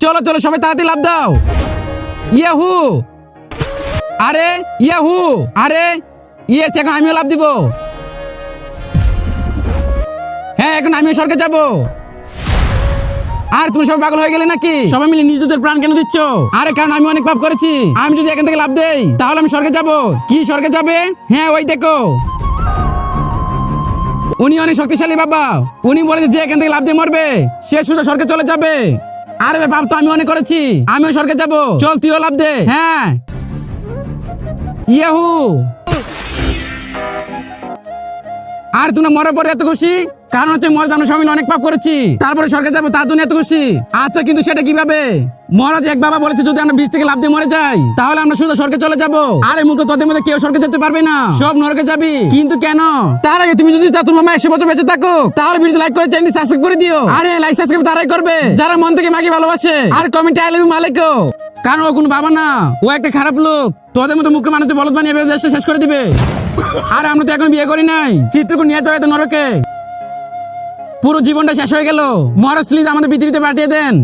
চলো চলো সবাই তাড়াতাড়ি লাফ দাও। ইয়াহু, আরে ইয়াহু, আরে ইয়েস, এখন আমিও লাফ দিব। হ্যাঁ, এখন আমিও স্বর্গে যাব। আর তুমি সব পাগল হয়ে গেলে নাকি? সবাই মিলে নিজেদের প্রাণ কেন দিচ্ছ? আরে কারণ আমি অনেক পাপ করেছি। আমি যদি এখান থেকে লাফ দেই তাহলে আমি স্বর্গে যাব। কি স্বর্গে যাবে? হ্যাঁ, ওই দেখো, উনি অনেক শক্তিশালী বাবা। উনি বলেছে যে এখান থেকে লাফ দিয়ে মরবে সে সোজা স্বর্গে চলে যাবে। আরে পাপ তো আমি অনেক করেছি, আমিও স্বর্গে যাব। চল তুইও লাফ দে। হ্যাঁ, ইয়াহু। আর তুমি মরার পরে এত খুশি? কারণ হচ্ছে মরার আমরা সবাই মিলে অনেক পাপ করেছি, তারপরে স্বর্গে যাবো তার জন্য এত খুশি। আচ্ছা, কিন্তু সেটা কিভাবে? মহারাজ এক বাবা বলেছে যদি আমরা বীজ থেকে লাফ দিয়ে মরে যাই তাহলে আমরা সোজা স্বর্গে চলে যাবো। আরে মুখ তোদের মধ্যে কেউ স্বর্গে যেতে পারবে না, সব নরকে যাবি। কিন্তু কেন? তার আগে তুমি যদি চাও তোমার মা 100 বছর বেঁচে থাকো তাহলে ভিডিও লাইক করে চ্যানেল সাবস্ক্রাইব করে দিও। আরে লাইক সাবস্ক্রাইব তারাই করবে যারা মন থেকে মাকে ভালোবাসে। আর কমেন্টে আই লাভ ইউ মালিকও, কারণ ও কোনো বাবা না, ও একটা খারাপ লোক। তোদের মতো মুখে মানুষদের বলদ বানিয়ে দেশটা শেষ করে দিবে। আর আমরা তো এখন বিয়ে করি নাই, চিত্রকূট নিয়ে যাও এত নরকে। পুরো জীবনটা শেষ হয়ে গেল। মহারাজ প্লিজ আমাদের পৃথিবীতে পাঠিয়ে দেন।